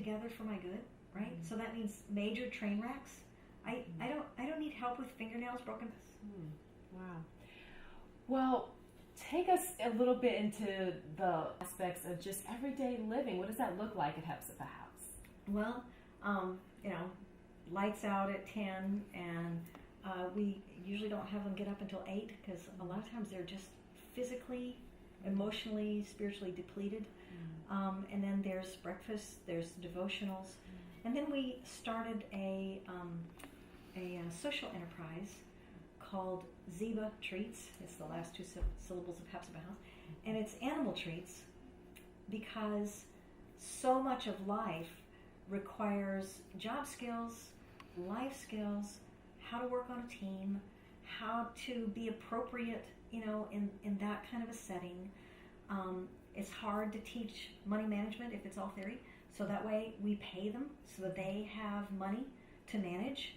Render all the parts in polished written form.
together for my good, right? So that means major train wrecks. I don't need help with fingernails broken. Wow. Well, take us a little bit into the aspects of just everyday living. What does that look like at Hepzibah House? Well, you know, lights out at 10, and we usually don't have them get up until 8 because a lot of times they're just physically, emotionally, spiritually depleted. And then there's breakfast, there's devotionals, and then we started a social enterprise called Zeba Treats. It's the last two syllables of Hepzibah House, and it's animal treats because so much of life requires job skills, life skills, how to work on a team, how to be appropriate, you know, in that kind of a setting. It's hard to teach money management if it's all theory, so that way we pay them so that they have money to manage,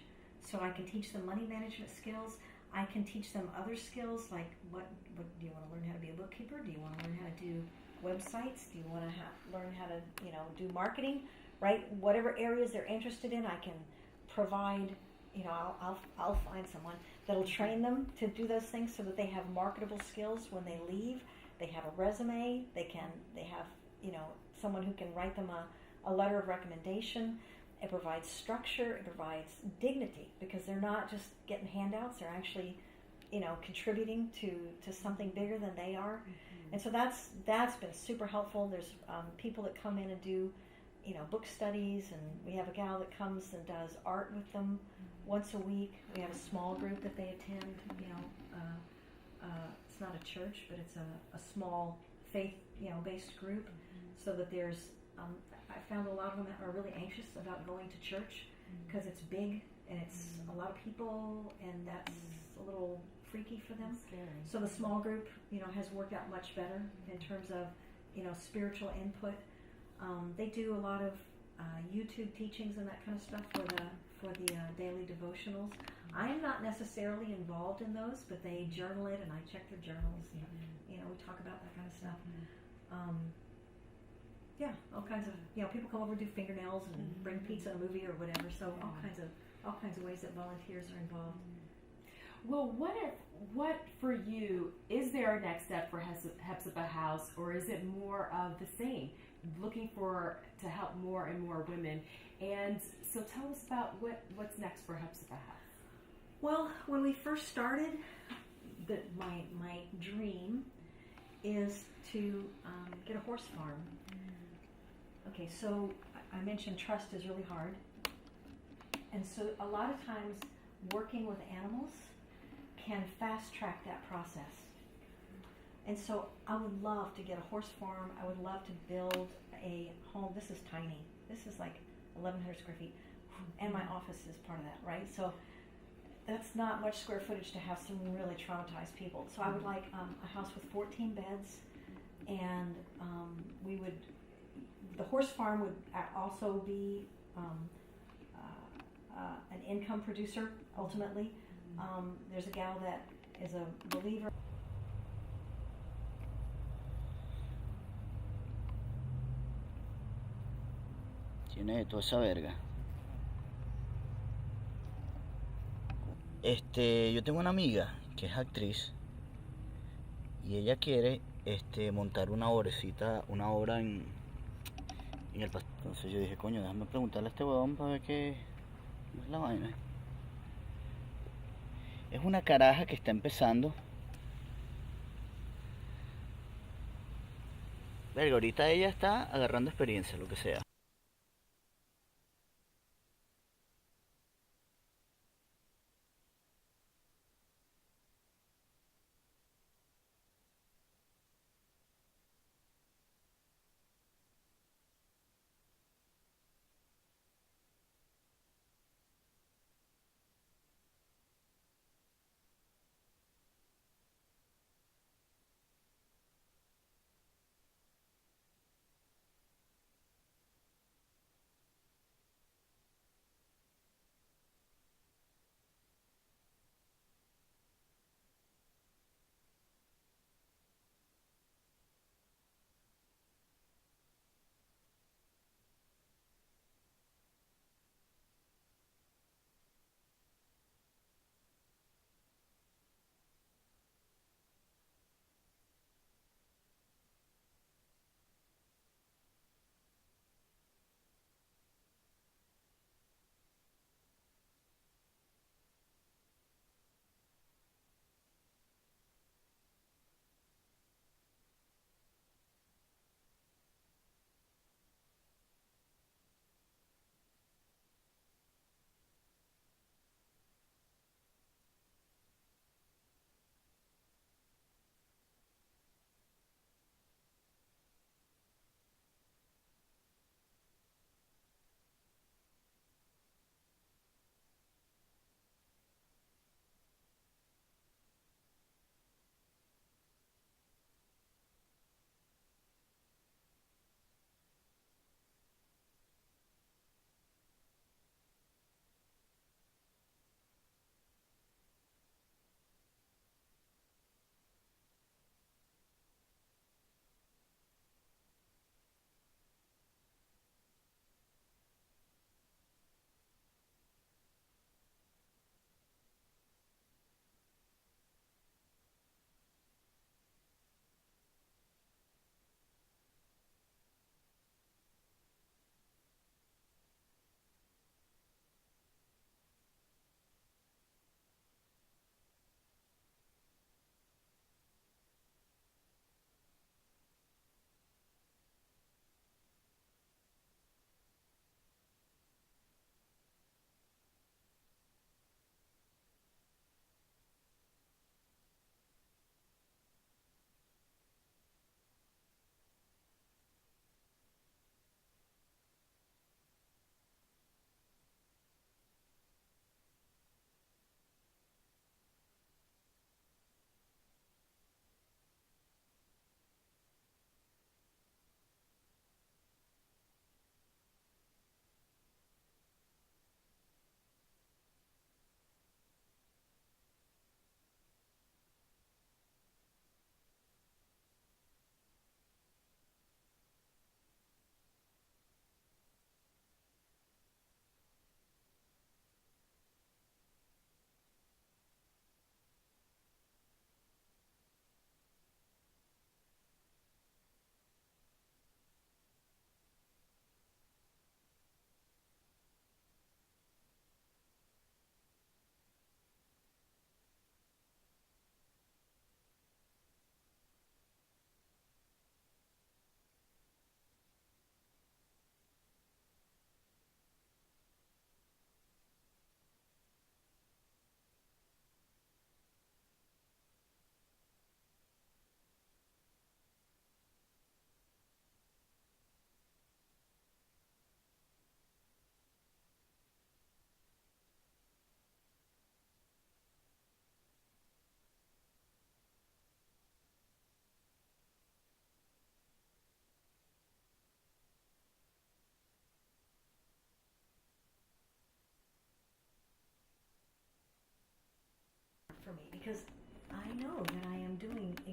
so I can teach them money management skills. I can teach them other skills like what do you want to learn how to be a bookkeeper? Do you want to learn how to do websites? Do you want to learn how to, you know, do marketing? Right? Whatever areas they're interested in, I can provide. You know, I'll find someone that'll train them to do those things so that they have marketable skills when they leave. They have a resume. They have, you know, someone who can write them a letter of recommendation. It provides structure. It provides dignity because they're not just getting handouts. They're actually, you know, contributing to something bigger than they are. And so that's been super helpful. There's people that come in and do, you know, book studies, and we have a gal that comes and does art with them once a week. We have a small group that they attend. You know, it's not a church, but it's a small faith, you know, based group, so that there's. I found a lot of them are really anxious about going to church because it's big and it's a lot of people, and that's a little freaky for them. So the small group, you know, has worked out much better in terms of, you know, spiritual input. They do a lot of YouTube teachings and that kind of stuff for the daily devotionals. I am not necessarily involved in those, but they journal it, and I check their journals. And, you know, we talk about that kind of stuff. Yeah, all kinds of, you know, people come over and do fingernails and bring pizza and a movie or whatever. So all kinds of ways that volunteers are involved. Well, what for you, is there a next step for Hepzibah House, or is it more of the same, looking to help more and more women? And so tell us about what's next for Hepzibah House. Well, when we first started, my dream is to get a horse farm. Okay, so I mentioned trust is really hard. And so a lot of times working with animals can fast track that process. And so I would love to get a horse farm. I would love to build a home. This is tiny. This is like 1,100 square feet. And my office is part of that, right? So that's not much square footage to have some really traumatized people. So I would like a house with 14 beds, and the horse farm would also be an income producer ultimately. There's a gal that is a believer. Tiene de toda esa verga. Yo tengo una amiga que es actriz y ella quiere montar una obra en el pastel. Entonces yo dije, coño, déjame preguntarle a este huevón para ver qué es la vaina. Es una caraja que está empezando. Verga, ahorita ella está agarrando experiencia, lo que sea.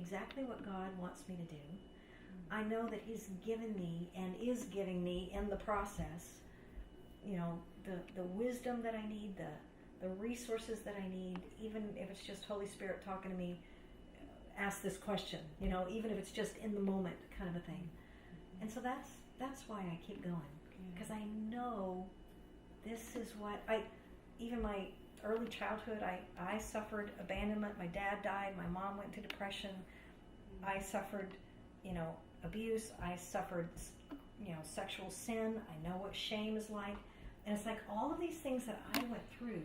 exactly what God wants me to do. I know that He's given me and is giving me in the process, the wisdom that I need, the resources that I need, even if it's just Holy Spirit talking to me, ask this question, even if it's just in the moment kind of a thing. And so that's why I keep going, because I know this is what even my early childhood, I suffered abandonment. My dad died. My mom went into depression. I suffered, abuse. I suffered, sexual sin. I know what shame is like. And it's like all of these things that I went through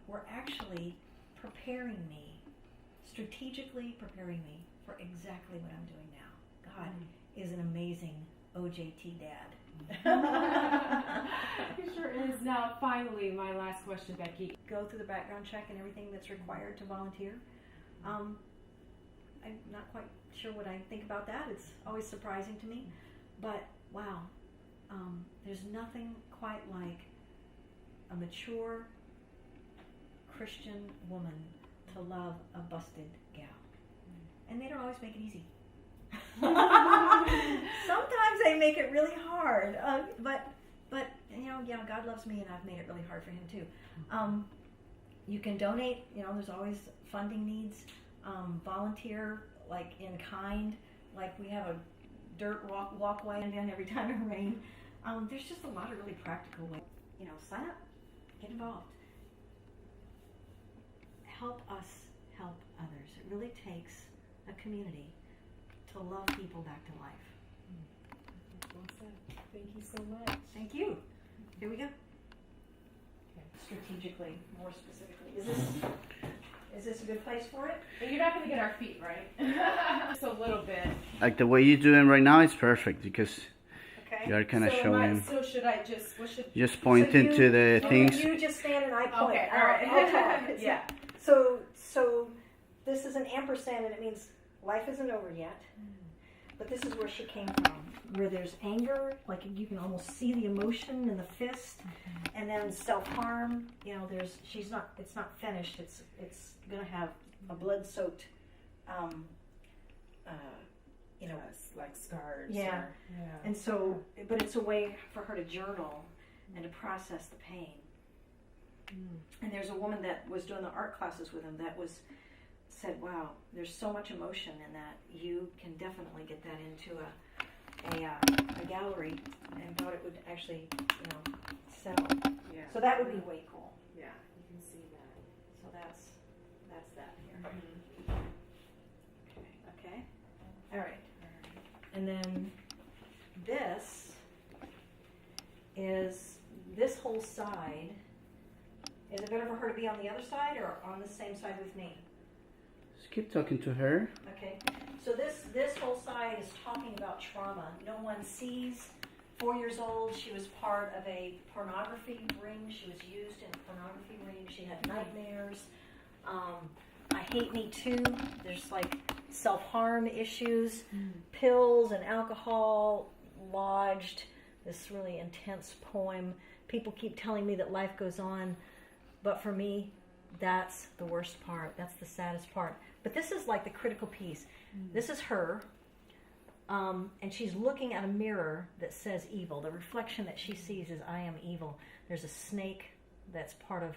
were actually preparing me, strategically preparing me for exactly what I'm doing now. God is an amazing OJT dad. It sure is. Now, finally, my last question, Becky. Go through the background check and everything that's required to volunteer. I'm not quite sure what I think about that. It's always surprising to me. But, wow, there's nothing quite like a mature Christian woman to love a busted gal. And they don't always make it easy. Sometimes they make it really hard, but God loves me, and I've made it really hard for Him too. You can donate. There's always funding needs. Volunteer, like in kind. Like we have a dirt walkway in every time it rains. There's just a lot of really practical ways. Sign up, get involved. Help us help others. It really takes a community to love people back to life. Well said. Thank you so much. Thank you. Here we go. Okay. Strategically, more specifically. Is this a good place for it? You're not going to get our feet, right? Just a little bit. Like the way you're doing right now, it's perfect because Okay. you're kind of showing. So should I just? What should? Just pointing to the things. You just stand and I point. Okay. All right. I'll talk. Yeah. So this is an ampersand, and it means life isn't over yet. But this is where she came from, where there's anger, like you can almost see the emotion in the fist, and then self-harm. It's not finished. It's gonna have a blood-soaked, like scars. Yeah. And so, but it's a way for her to journal and to process the pain. And there's a woman that was doing the art classes with him that said, wow, there's so much emotion in that. You can definitely get that into a gallery, and thought it would actually, sell. Yeah. So that would be way cool. Yeah, you can see that. So that's that here. Mm-hmm. Okay. All right. And then this whole side. Is it better for her to be on the other side or on the same side with me? Just keep talking to her. Okay. So this whole side is talking about trauma. No one sees. 4 years old, she was part of a pornography ring. She was used in a pornography ring. She had nightmares. I hate me too. There's like self-harm issues, pills and alcohol lodged. This really intense poem. People keep telling me that life goes on, but for me, that's the worst part. That's the saddest part. But this is like the critical piece. This is her, and she's looking at a mirror that says evil. The reflection that she sees is, I am evil. There's a snake that's part of,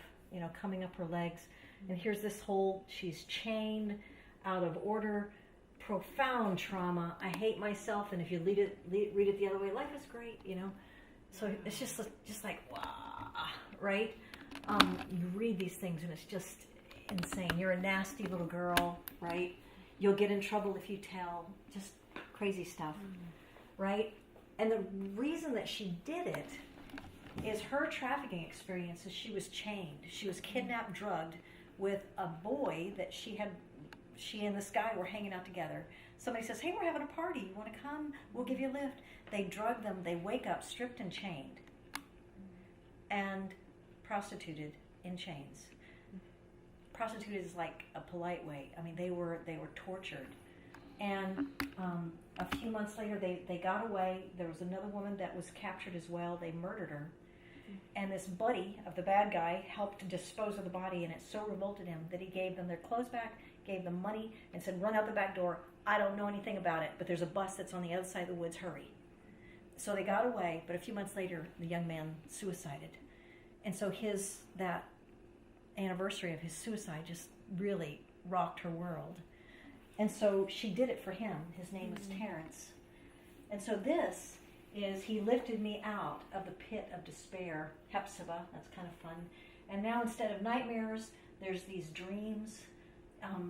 coming up her legs. And here's this whole, she's chained, out of order, profound trauma. I hate myself, and if you read it the other way, life is great, So it's just like, wow, right? You read these things, and it's just insane. You're a nasty little girl, right? You'll get in trouble if you tell. Just crazy stuff, right? And the reason that she did it is her trafficking experiences. She was chained. She was kidnapped, drugged with a boy that she and this guy were hanging out together. Somebody says, hey, we're having a party. You want to come? We'll give you a lift. They drug them. They wake up stripped and chained and prostituted in chains. Prostituted is like a polite way. I mean, they were tortured. And a few months later, they got away. There was another woman that was captured as well. They murdered her. And this buddy of the bad guy helped dispose of the body, and it so revolted him that he gave them their clothes back, gave them money, and said, run out the back door. I don't know anything about it, but there's a bus that's on the other side of the woods. Hurry. So they got away, but a few months later, the young man suicided. And so that anniversary of his suicide just really rocked her world. And so she did it for him. His name was Terrence. And so this is, he lifted me out of the pit of despair. Hephzibah, that's kind of fun. And now instead of nightmares, there's these dreams.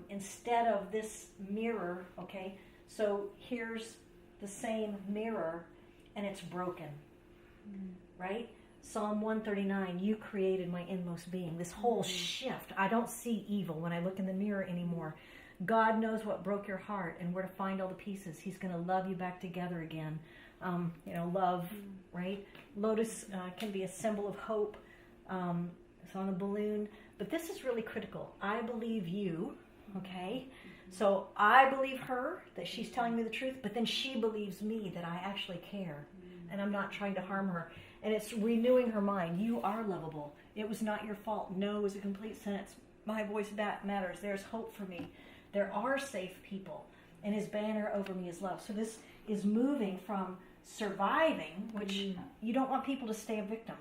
Instead of this mirror, okay, so here's the same mirror, and it's broken, right? Psalm 139, you created my inmost being. This whole shift. I don't see evil when I look in the mirror anymore. God knows what broke your heart and where to find all the pieces. He's going to love you back together again. Love, right? Lotus can be a symbol of hope. It's on a balloon. But this is really critical. I believe you, okay? So I believe her, that she's telling me the truth, but then she believes me, that I actually care. And I'm not trying to harm her. And it's renewing her mind. You are lovable. It was not your fault. No is a complete sentence. My voice matters. There's hope for me. There are safe people. And his banner over me is love. So this is moving from surviving, which you don't want people to stay a victim.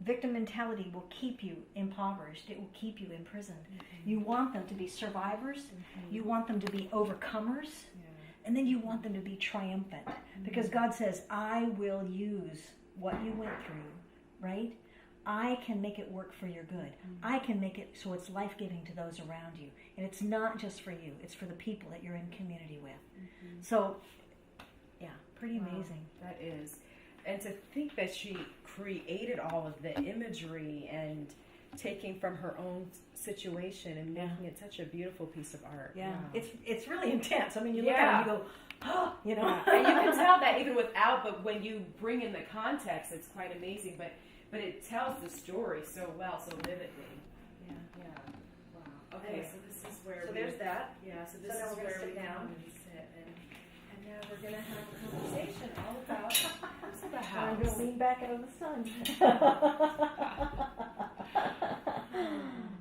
Victim mentality will keep you impoverished. It will keep you imprisoned. You want them to be survivors. You want them to be overcomers. And then you want them to be triumphant. Because God says, I will use what you went through, right? I can make it work for your good. I can make it so it's life-giving to those around you. And it's not just for you. It's for the people that you're in community with. So, yeah, pretty amazing. That is. And to think that she created all of the imagery and taking from her own situation and making it such a beautiful piece of art. Yeah, it's really intense. I mean, you look at it and you go, oh, you know. And you can tell that even without, but when you bring in the context, it's quite amazing. But it tells the story so well, so vividly. Yeah. Wow. Okay, so this is where there's that. Yeah, so this now is we're gonna where sit we down. come and sit. And now we're going to have a conversation all about the I'm house. going to lean back out of the sun.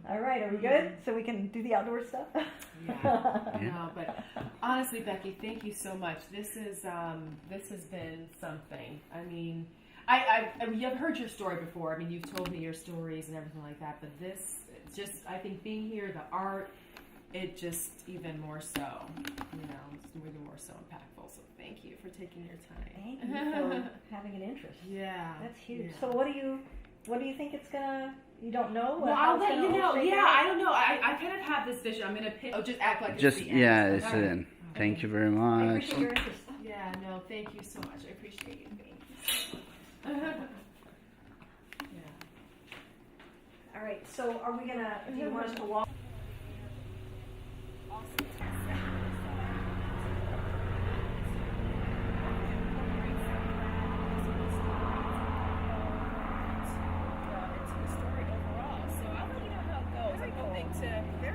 All right, are we good? So we can do the outdoor stuff? No, but honestly, Becky, thank you so much. This has been something. I mean, I've heard your story before. I mean, you've told me your stories and everything like that. But this, just I think being here, the art, it just even more so. It's even more so impactful. So thank you for taking your time. Thank you for having an interest. Yeah, That's huge. Yeah. So what do you think it's gonna? You don't know? Well, I'll let you know. Yeah, I don't know. I kind of have this vision. I'm gonna pick. Oh, just act like it's the end. It's the end. Thank you very I much. appreciate your interest. Yeah, no, thank you so much. I appreciate you. Thanks. All right. So are we gonna? Do you want us to walk?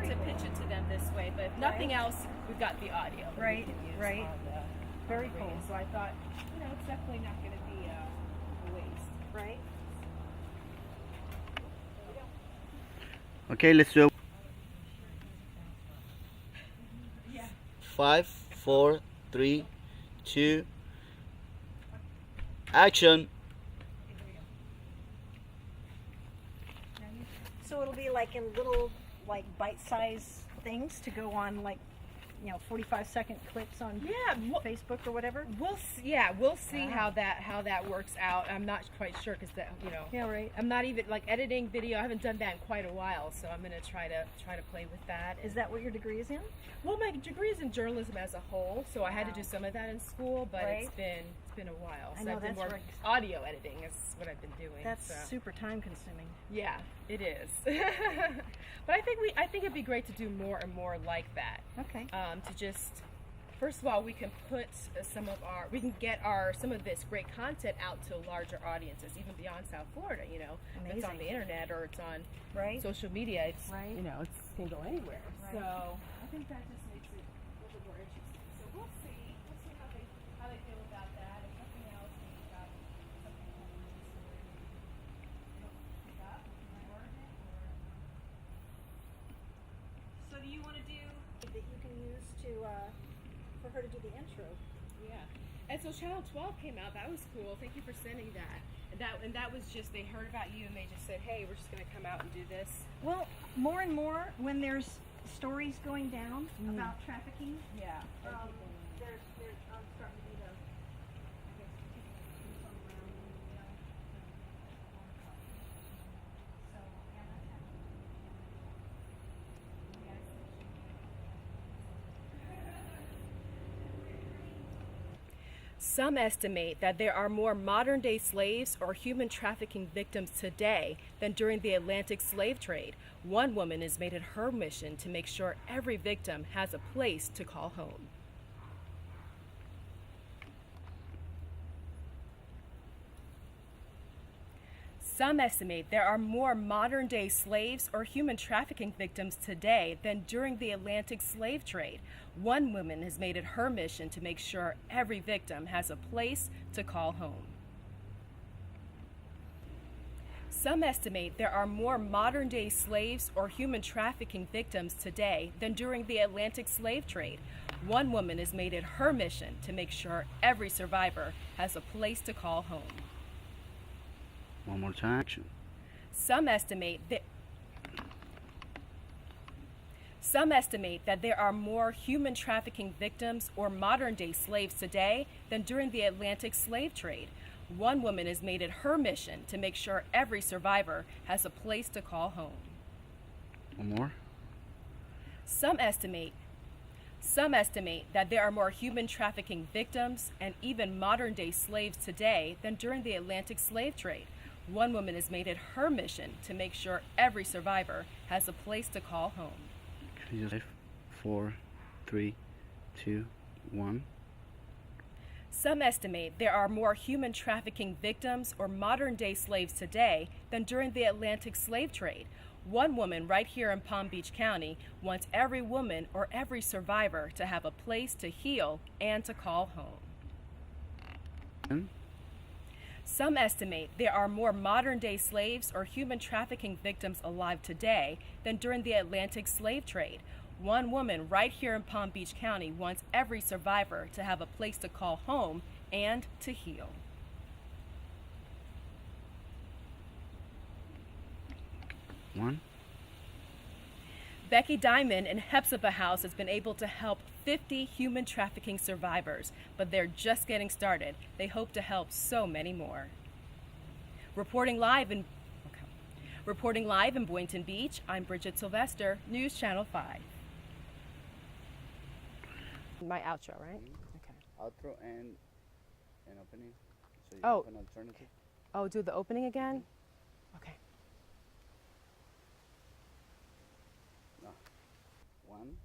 To pitch it to them this way, but if nothing else, we've got the audio. Right, right. Very cool. So I thought, it's definitely not going to be a waste. Right. Okay, let's do it. 5, 4, 3, 2, action. So it'll be like in little, like bite-sized things to go on, like 45-second clips on Facebook or whatever. We'll see how that works out. I'm not quite sure because Yeah, right. I'm not even like editing video. I haven't done that in quite a while, so I'm gonna try to play with that. Is that what your degree is in? Well, my degree is in journalism as a whole, so I had to do some of that in school, but Right. it's been a while. I So know, I've been that's more right. audio editing is what I've been doing. That's so. super time-consuming. Yeah, it is. But I think it'd be great to do more and more like that. Okay. To just, first of all, we can put get some of this great content out to larger audiences, even beyond South Florida. If it's on the internet or it's on social media. It's it can go anywhere. Right. So I think that just makes it a little bit more interesting. So we'll see how they feel about that. If nothing else, we've got something So do you want to do that you can use chance to for her to do the intro. Yeah. And so Channel 12 came out. That was cool. Thank you for sending that. And that was just, they heard about you and they just said, hey, we're just going to come out and do this. Well, more and more when there's stories going down about trafficking, Yeah. There's I'm starting to do the, I guess, boots on the ground, you know. So yeah, that's happening. Some estimate that there are more modern day slaves or human trafficking victims today than during the Atlantic slave trade. One woman has made it her mission to make sure every victim has a place to call home. Some estimate there are more modern day slaves or human trafficking victims today than during the Atlantic slave trade. One woman has made it her mission to make sure every victim has a place to call home. Some estimate there are more modern day slaves or human trafficking victims today than during the Atlantic slave trade. One woman has made it her mission to make sure every survivor has a place to call home. One more time. Action. Some estimate that there are more human trafficking victims or modern day slaves today than during the Atlantic slave trade. One woman has made it her mission to make sure every survivor has a place to call home. One more. Some estimate that there are more human trafficking victims and even modern day slaves today than during the Atlantic slave trade. One woman has made it her mission to make sure every survivor has a place to call home. 5, 4, 3, 2, 1. Some estimate there are more human trafficking victims or modern day slaves today than during the Atlantic slave trade. One woman right here in Palm Beach County wants every woman or every survivor to have a place to heal and to call home. Some estimate there are more modern day slaves or human trafficking victims alive today than during the Atlantic slave trade. One woman right here in Palm Beach County wants every survivor to have a place to call home and to heal. One. Becky Diamond in Hephzibah House has been able to help 50 human trafficking survivors, but they're just getting started. They hope to help so many more. Reporting live in Boynton Beach, I'm Bridget Sylvester, News Channel 5. My outro, right? Okay. Outro and an opening. So you Oh. have an alternative. Oh, do the opening again? Okay. No. One.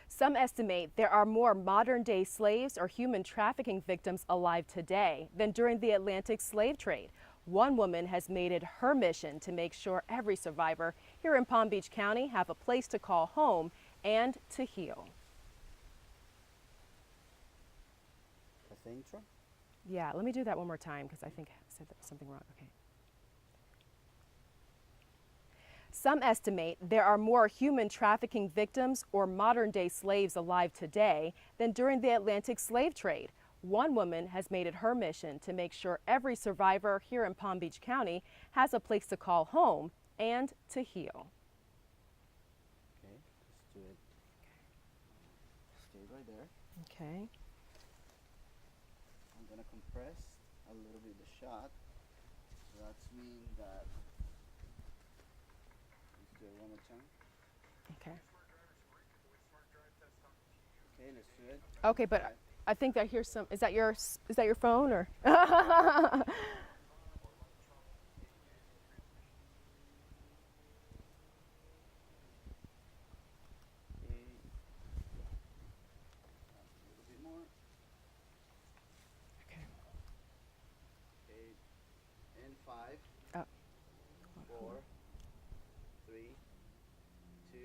Some estimate there are more modern day slaves or human trafficking victims alive today than during the Atlantic slave trade. One woman has made it her mission to make sure every survivor here in Palm Beach County have a place to call home and to heal. That's the intro. Yeah, let me do that one more time because I think I said something wrong. Okay. Some estimate there are more human trafficking victims or modern day slaves alive today than during the Atlantic slave trade. One woman has made it her mission to make sure every survivor here in Palm Beach County has a place to call home and to heal. Okay, let's do it. Stay right there. Okay. I'm gonna compress a little bit the shot. That means that. Let's do it one more time. Okay. Okay, let's do it. Okay, but I think I hear some. Is that your phone or? Okay. A little bit more. Okay. Okay. And 5, Oh. 4, 3, 2.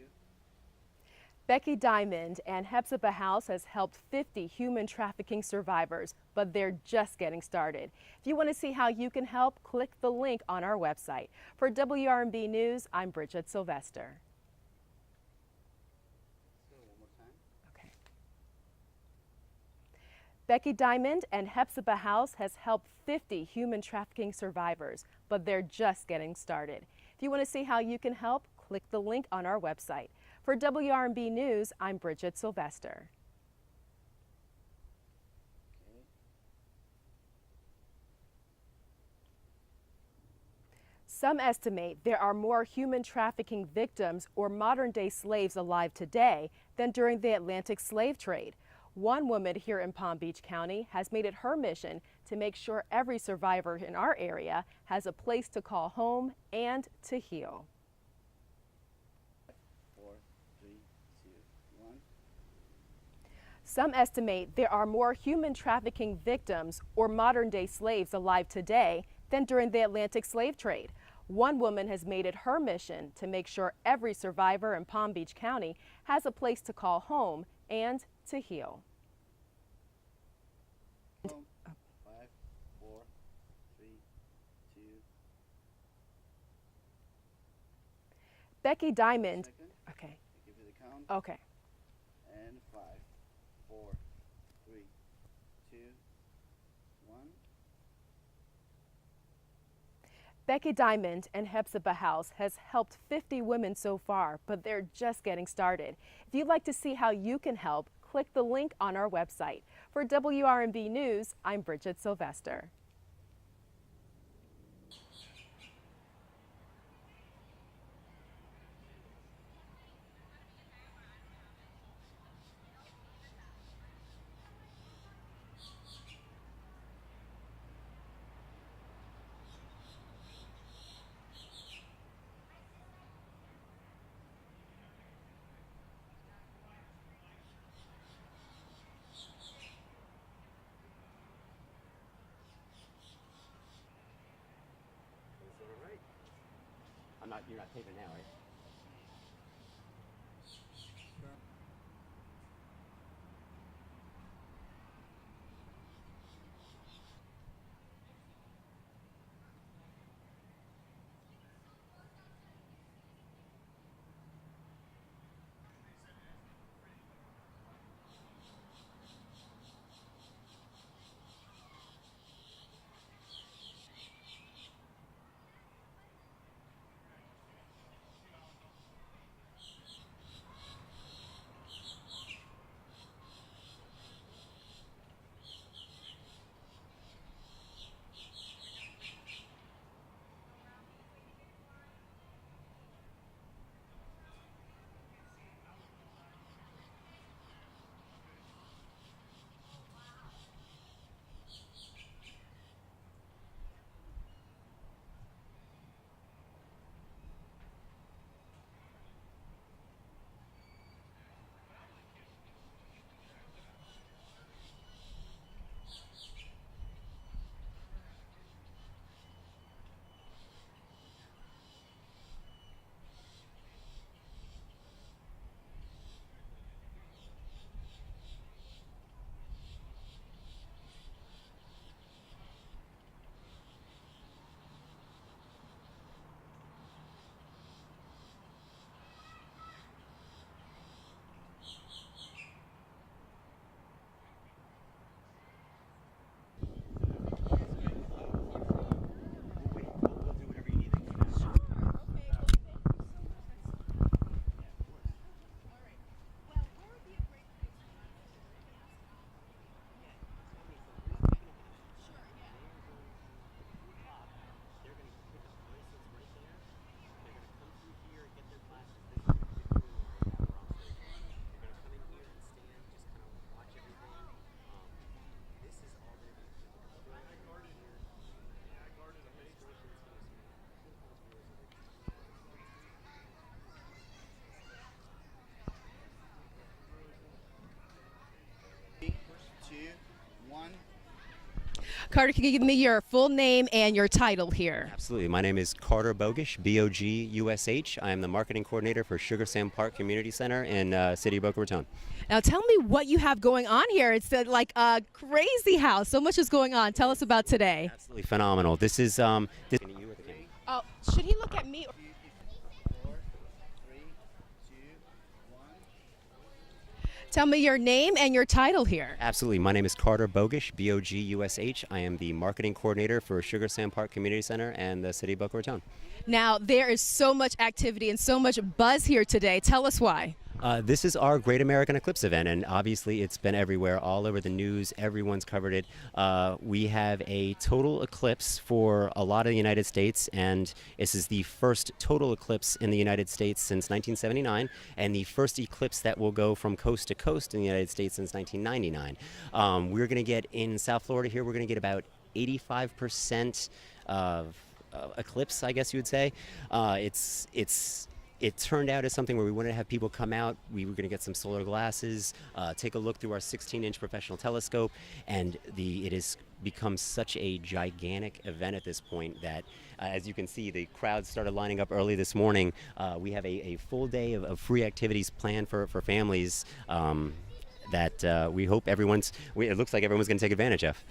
Becky Diamond and Hephzibah House has helped 50 human trafficking survivors, but they're just getting started. If you want to see how you can help, click the link on our website. For WRMB News, I'm Bridget Sylvester. So one more time. Becky Diamond and Hepzibah House has helped 50 human trafficking survivors, but they're just getting started. If you want to see how you can help, click the link on our website. For WRMB News, I'm Bridget Sylvester. Some estimate there are more human trafficking victims or modern-day slaves alive today than during the Atlantic slave trade. One woman here in Palm Beach County has made it her mission to make sure every survivor in our area has a place to call home and to heal. 4, 3, 2, 1. Some estimate there are more human trafficking victims or modern-day slaves alive today than during the Atlantic slave trade. One woman has made it her mission to make sure every survivor in Palm Beach County has a place to call home and to heal. 5, 4, 3, 2. Becky Diamond. Second. Okay. I give you the count. Okay. And 5, 4, 3, 2, 1. Becky Diamond and Hepzibah House has helped 50 women so far, but they're just getting started. If you'd like to see how you can help, click the link on our website. For WRMB News, I'm Bridget Sylvester. You're not taping now, right? Carter, can you give me your full name and your title here? Absolutely. My name is Carter Bogush, B-O-G-U-S-H. I am the marketing coordinator for Sugar Sand Park Community Center in City of Boca Raton. Now tell me what you have going on here. It's like a crazy house. So much is going on. Tell us about today. Absolutely phenomenal. This is Oh, should he look at me? 4, 3, 2, 1. Tell me your name and your title here. Absolutely. My name is Carter Bogush, Bogush. I am the marketing coordinator for Sugar Sand Park Community Center and the City of Boca Raton. Now, there is so much activity and so much buzz here today. Tell us why. This is our Great American Eclipse event, and obviously it's been everywhere, all over the news. Everyone's covered it. We have a total eclipse for a lot of the United States, and this is the first total eclipse in the United States since 1979, and the first eclipse that will go from coast to coast in the United States since 1999. We're going to get, in South Florida here, we're going to get about 85% of eclipse, I guess you would say. It turned out as something where we wanted to have people come out. We were going to get some solar glasses, take a look through our 16-inch professional telescope, and it has become such a gigantic event at this point that, as you can see, the crowds started lining up early this morning. We have a full day of free activities planned for families that we hope it looks like everyone's going to take advantage of.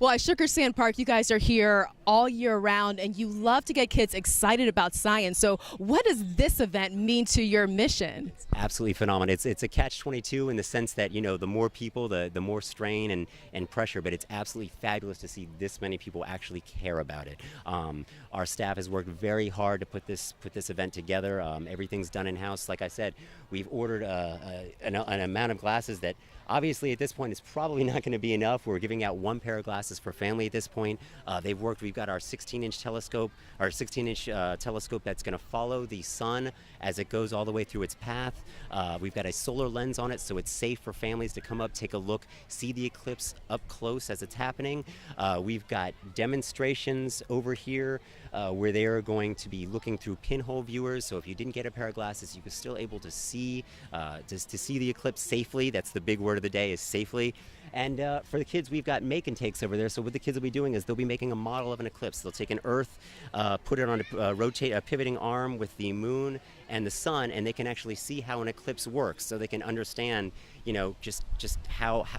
Well, at Sugar Sand Park, you guys are here all year round, and you love to get kids excited about science. So what does this event mean to your mission? Absolutely phenomenal. It's a catch-22 in the sense that, the more people, the more strain and pressure, but it's absolutely fabulous to see this many people actually care about it. Our staff has worked very hard to put this event together. Everything's done in-house. Like I said, we've ordered an amount of glasses that obviously at this point it's probably not going to be enough. We're giving out one pair of glasses per family at this point. We've got our 16-inch telescope, telescope that's going to follow the sun as it goes all the way through its path. We've got a solar lens on it, so it's safe for families to come up, take a look, see the eclipse up close as it's happening. We've got demonstrations over here where they are going to be looking through pinhole viewers. So if you didn't get a pair of glasses, you were still able to see the eclipse safely. That's the big word of the day, is safely. And for the kids, we've got make and takes over there. So what the kids will be doing is they'll be making a model of an eclipse. They'll take an Earth, put it on a pivoting arm with the moon and the sun, and they can actually see how an eclipse works. So they can understand, just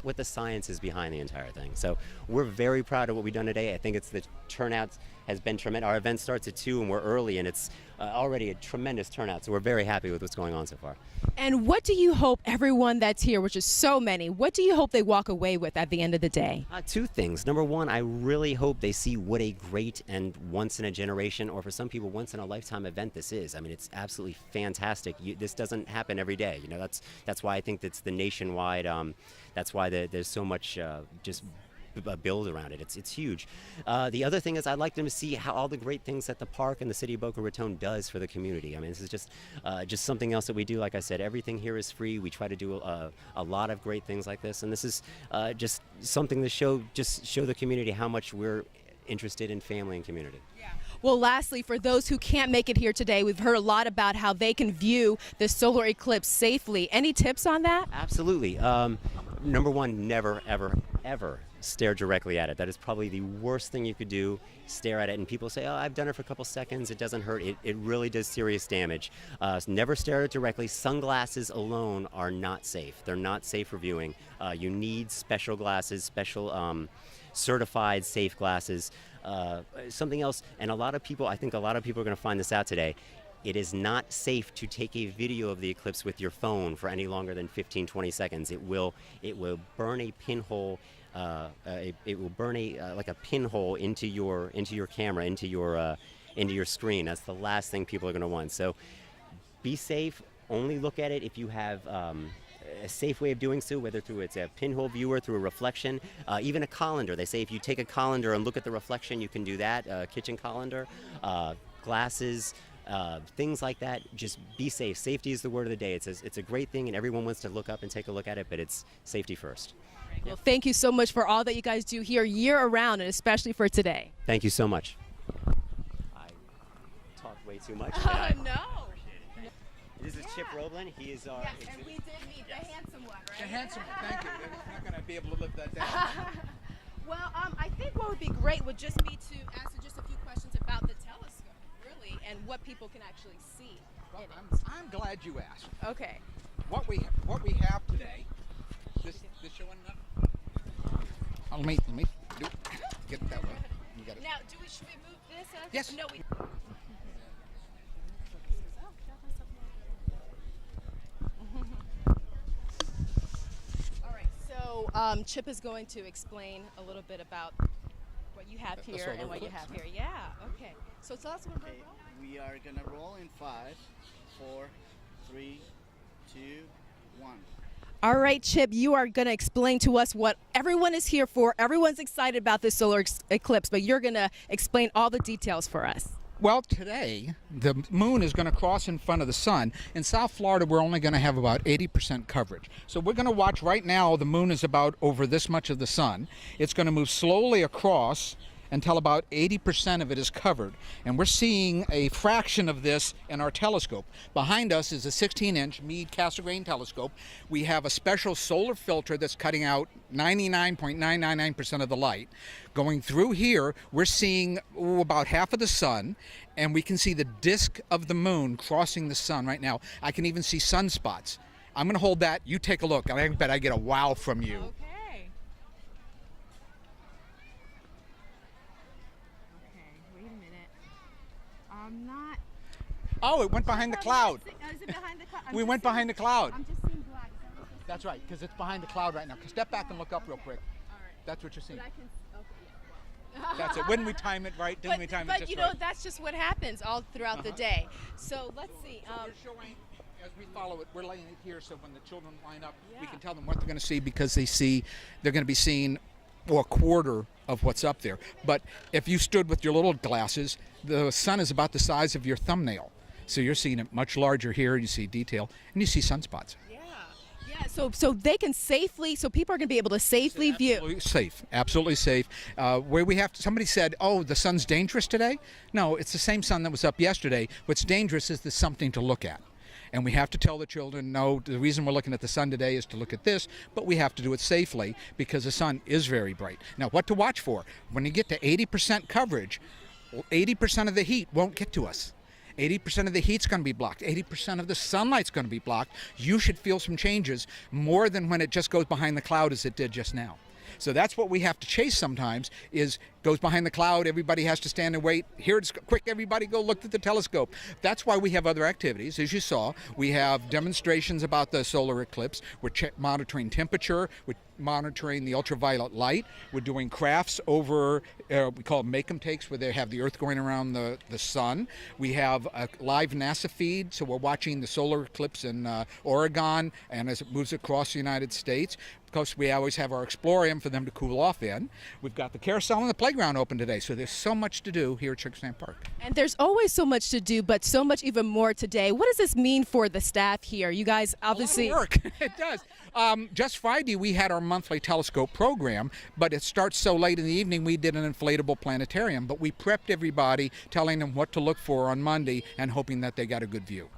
what the science is behind the entire thing. So we're very proud of what we've done today. I think the turnout has been tremendous. Our event starts at 2 and we're early, and it's already a tremendous turnout. So we're very happy with what's going on so far. And what do you hope everyone that's here, which is so many, what do you hope they walk away with at the end of the day? 2 things. Number one, I really hope they see what a great and once in a generation, or for some people once in a lifetime event this is. I mean, it's absolutely fantastic. This doesn't happen every day. That's why I think that's the nationwide. That's why there's so much just build around it. It's huge. The other thing is I'd like them to see how all the great things that the park and the city of Boca Raton does for the community. I mean, this is just something else that we do. Like I said, everything here is free. We try to do a lot of great things like this, and this is just something to show the community how much we're interested in family and community. Well, lastly, for those who can't make it here today, we've heard a lot about how they can view the solar eclipse safely. Any tips on that? Absolutely. Number one, never, ever, ever stare directly at it. That is probably the worst thing you could do, stare at it. And people say, I've done it for a couple seconds, it doesn't hurt. It really does serious damage. Never stare at it directly. Sunglasses alone are not safe. They're not safe for viewing. You need special glasses, special certified safe glasses. Something else, and I think a lot of people are going to find this out today. It is not safe to take a video of the eclipse with your phone for any longer than 15-20 seconds. It will burn a pinhole. It will burn like a pinhole into your camera, into your screen. That's the last thing people are going to want. So be safe. Only look at it if you have a safe way of doing so, whether through it's a pinhole viewer, through a reflection, even a colander. They say if you take a colander and look at the reflection, you can do that. Kitchen colander, glasses. Things like that. Just be safe. Safety is the word of the day. It's a great thing, and everyone wants to look up and take a look at it, but it's safety first. Well, thank you so much for all that you guys do here year around, and especially for today. Thank you so much. I talked way too much. No. This is Chip Roblin. He is our. Yes, and we did meet the handsome one, right? The handsome one, thank you. They're not going to be able to live that down. Well, I think what would be great would just be to answer just a few questions about the telescope, really, and what people can actually see. Well, I'm glad you asked. Okay. What we have today. This showing enough? Let me get it that way. You got it. Now, should we move this? Yes. No, we. Chip is going to explain a little bit about what you have The here solar and what you eclipse. have here. Yeah, okay. So tell us what Okay, we are gonna roll in 5, 4, 3, 2, 1. All right, Chip, you are going to explain to us what everyone is here for. Everyone's excited about this solar eclipse, but you're going to explain all the details for us. Well, today the moon is going to cross in front of the sun. In South Florida, we're only going to have about 80% coverage. So we're going to watch right now. The moon is about over this much of the sun. It's going to move slowly across until about 80% of it is covered. And we're seeing a fraction of this in our telescope. Behind us is a 16-inch Meade Cassegrain telescope. We have a special solar filter that's cutting out 99.999% of the light. Going through here, we're seeing about half of the sun, and we can see the disk of the moon crossing the sun right now. I can even see sunspots. I'm going to hold that. You take a look. I bet I get a wow from you. Okay. Wait a minute. I'm not. Oh, it went behind the cloud. Is it behind the cloud? We went behind the cloud. I'm just seeing black. That's right, because it's behind the cloud right now. Step back and look up real quick. All right. That's what you're seeing. But I can. Okay. Yeah. That's it. When we time it right, didn't we time it But just you know, right? that's just what happens all throughout the day. So let's see. So we're showing, as we follow it, we're laying it here so when the children line up, we Yeah. can tell them what they're going to see because they're going to be seeing a quarter of what's up there. But if you stood with your little glasses, the sun is about the size of your thumbnail. So you're seeing it much larger here. You see detail, and you see sunspots. Yeah, so they can safely, so people are going to be able to safely view. Absolutely safe. Where we have somebody said, "Oh, the sun's dangerous today." No, it's the same sun that was up yesterday. What's dangerous is there's something to look at, and we have to tell the children, no, the reason we're looking at the sun today is to look at this, but we have to do it safely because the sun is very bright. Now, what to watch for? When you get to 80% coverage, 80% of the heat won't get to us. 80% of the heat's going to be blocked. 80% of the sunlight's going to be blocked. You should feel some changes more than when it just goes behind the cloud as it did just now. So that's what we have to chase sometimes is goes behind the cloud. Everybody has to stand and wait. Here it's quick. Everybody go look at the telescope. That's why we have other activities. As you saw, we have demonstrations about the solar eclipse. We're monitoring temperature. We're monitoring the ultraviolet light. We're doing crafts over, we call them make-em takes, where they have the Earth going around the sun. We have a live NASA feed, so we're watching the solar eclipse in Oregon and as it moves across the United States. Of course, we always have our Explorium for them to cool off in. We've got the carousel and the playground open today, so there's so much to do here at Sugar Sand Park. And there's always so much to do, but so much even more today. What does this mean for the staff here? You guys obviously. A lot of work. It does. Just Friday, we had our monthly telescope program, but it starts so late in the evening, we did an inflatable planetarium. But we prepped everybody, telling them what to look for on Monday and hoping that they got a good view.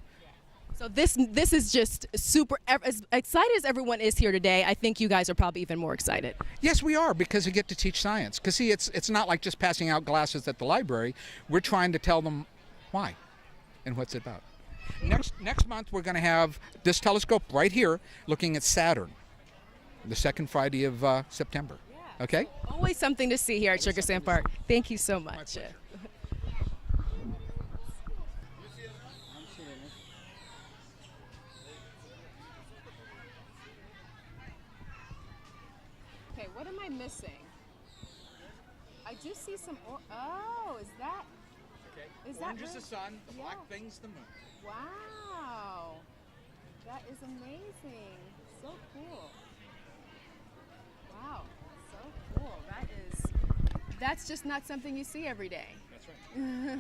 So this is just super. As excited as everyone is here today, I think you guys are probably even more excited. Yes, we are, because we get to teach science. Because see, it's not like just passing out glasses at the library. We're trying to tell them why and what's it about. Next month, we're going to have this telescope right here looking at Saturn, the second Friday of September. Okay? Always something to see here at Sugar Sand Park. Thank you so much. Okay, what am I missing? I do see some. Oh, is that? Okay. Is that Orange is really- the sun, the black Yeah. thing's the moon. Wow, that is amazing. So cool. Wow, so cool. That's just not something you see every day. That's right.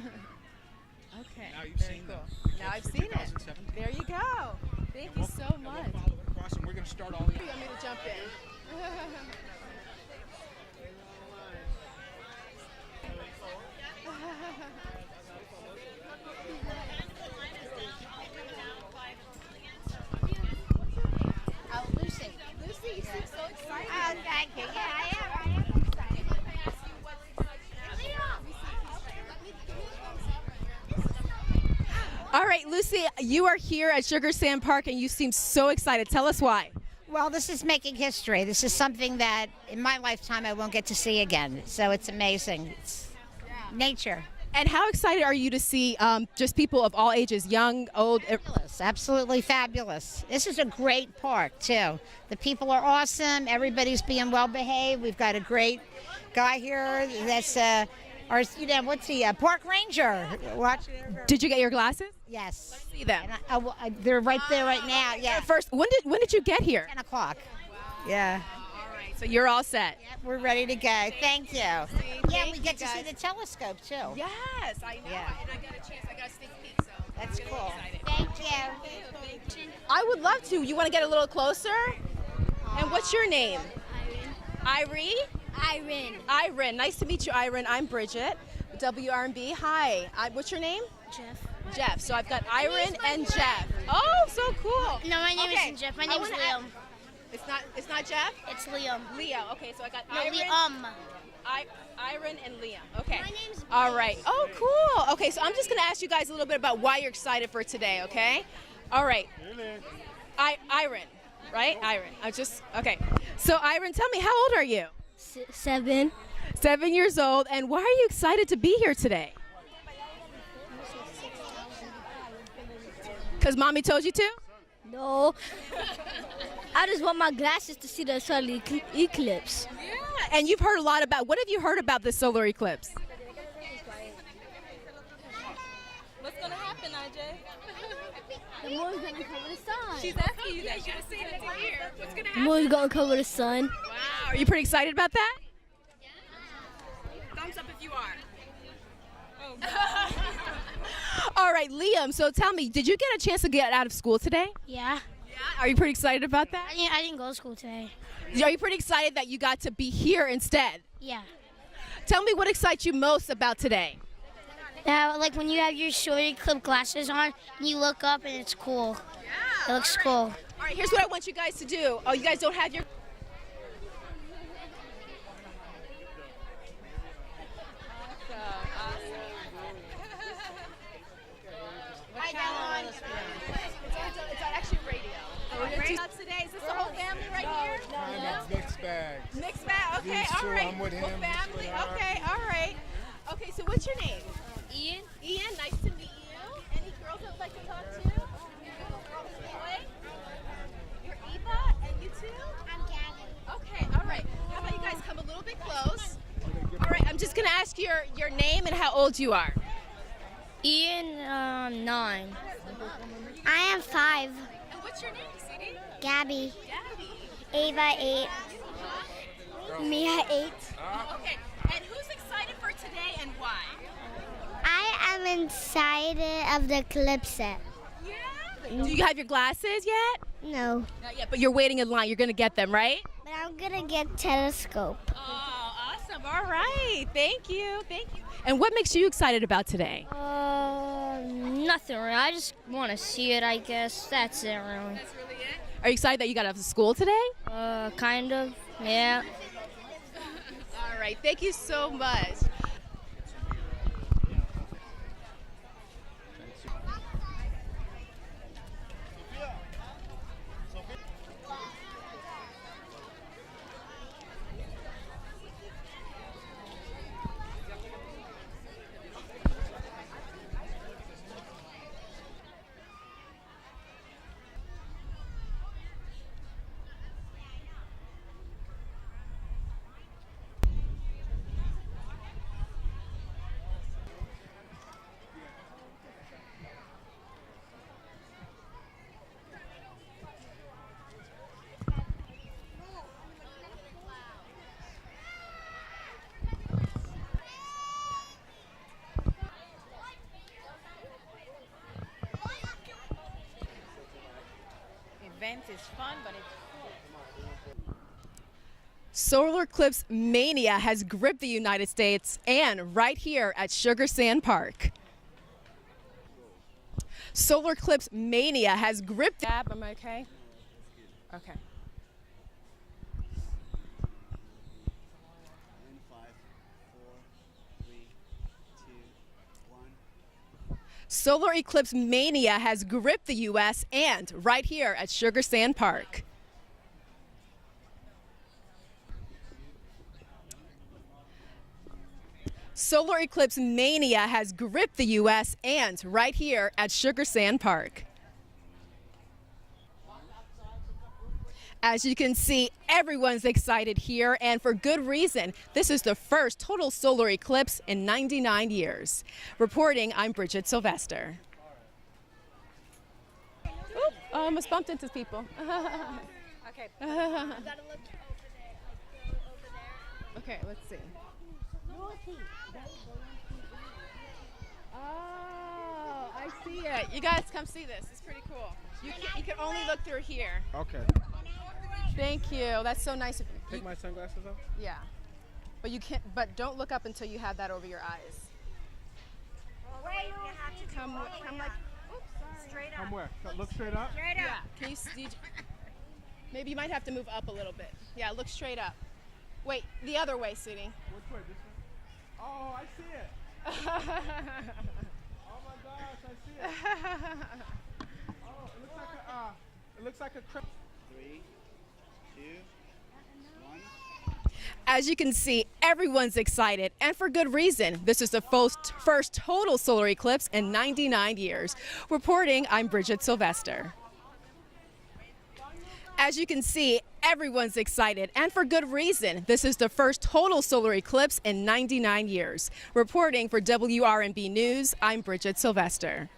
Okay. Now you've very seen cool. the Now I've eclipse for seen it. 2017. There you go. Thank you so And much. we'll follow it across, and we're going to start all the. You want me to jump in? Oh, Lucy. Lucy, you seem so excited. Oh, thank you. Yeah, I am excited. All right, Lucy, you are here at Sugar Sand Park and you seem so excited. Tell us why. Well, this is making history. This is something that in my lifetime I won't get to see again. So it's amazing. It's nature. And how excited are you to see just people of all ages, young, old? Fabulous, absolutely fabulous. This is a great park too. The people are awesome. Everybody's being well behaved. We've got a great guy here that's our, what's he? Park ranger. Watch. Did you get your glasses? Yes. See them. And they're right there right now. Yeah. First, when did you get here? 10 o'clock. Yeah. So you're all set. Yep, we're ready to go. Thank you. Yeah, Thank we you, get to see guys. the telescope too. Yes, I know. Yeah. And I got a chance. I got a sneak peek. So That's I'm really cool. excited. Thank you. I would love to. You want to get a little closer? And what's your name? Irene. Irene. Nice to meet you, Irene. I'm Bridget. WRB. Hi. What's your name? Jeff. So I've got Irene and Jeff. Oh, so cool. No, my name Okay. isn't Jeff. My I name is wanna Liam. It's not Jeff? It's Liam. Leo. Okay, so I got No, Irene. Irene and Liam. Okay. My name's All right. Oh, cool. Okay, so I'm just going to ask you guys a little bit about why you're excited for today, okay? All right. Irene, right? Irene. Okay. So, Irene, tell me, how old are you? 7. 7 years old. And why are you excited to be here today? Because Mommy told you to? No. I just want my glasses to see the solar eclipse. Yeah. And you've heard a lot about, what have you heard about the solar eclipse? What's gonna happen, IJ? The moon's gonna cover the sun. She's asking you that. She was saying it to hear. What's going to The moon's gonna cover the sun. Wow. Are you pretty excited about that? Thumbs up if you are. All right, Liam, so tell me, did you get a chance to get out of school today? Yeah. Are you pretty excited about that? I didn't go to school today. Are you pretty excited that you got to be here instead? Yeah. Tell me what excites you most about today. Like when you have your shorty clip glasses on and you look up and it's cool. Yeah. It looks cool. All right, here's what I want you guys to do. Oh, you guys don't have your... It's actually radio. Today, is this the whole family right here? No. Mixed bags. Mixed bag. Okay, These all two, right. I'm with him, Whole he's family. with her. Okay, all right. Okay, so what's your name? Ian? Ian, nice to meet you. Any girls that would like to talk to? Boy? You're Eva, and you too? I'm Gavin. Okay, all right. How about you guys come a little bit close? All right, I'm just gonna ask your name and how old you are. Ian, 9. I am 5. And what's your name, sweetie? Gabby. Gabby. Ava, 8. Mia, 8. Okay, and who's excited for today and why? I am excited of the eclipse. Yeah. Do you have your glasses yet? No. Not yet, but you're waiting in line. You're gonna get them, right? But I'm gonna get telescope. Oh, awesome. All right. Thank you. Thank you. And what makes you excited about today? Nothing really. I just want to see it, I guess. That's it, really. That's really it. Are you excited that you got out of school today? Kind of. Yeah. All right. Thank you so much. Event is fun, but it's Solar eclipse mania has gripped the United States and right here at Sugar Sand Park. Solar eclipse mania has gripped. Am I okay? Okay. Solar eclipse mania has gripped the U.S. and right here at Sugar Sand Park. Solar eclipse mania has gripped the U.S. and right here at Sugar Sand Park. As you can see, everyone's excited here, and for good reason. This is the first total solar eclipse in 99 years. Reporting, I'm Bridget Sylvester. Oop, I almost bumped into people. Okay. Okay, let's see. Oh, I see it. You guys come see this. It's pretty cool. You can only look through here. Okay. Thank you. That's so nice of you. Take my sunglasses off? Yeah. But you can't. But don't look up until you have that over your eyes. Come like. Oops, sorry. Straight Come up. where? Look straight up? Straight up. Yeah. Can you see? Maybe you might have to move up a little bit. Yeah. Look straight up. Wait, the other way, Sudie. Which way? This way? Oh, I see it. Oh my gosh, I see it. Oh, it looks like a 3, 2, 1. As you can see, everyone's excited, and for good reason. This is the first total solar eclipse in 99 years. Reporting, I'm Bridget Sylvester. As you can see, everyone's excited, and for good reason. This is the first total solar eclipse in 99 years. Reporting for WRNB News, I'm Bridget Sylvester.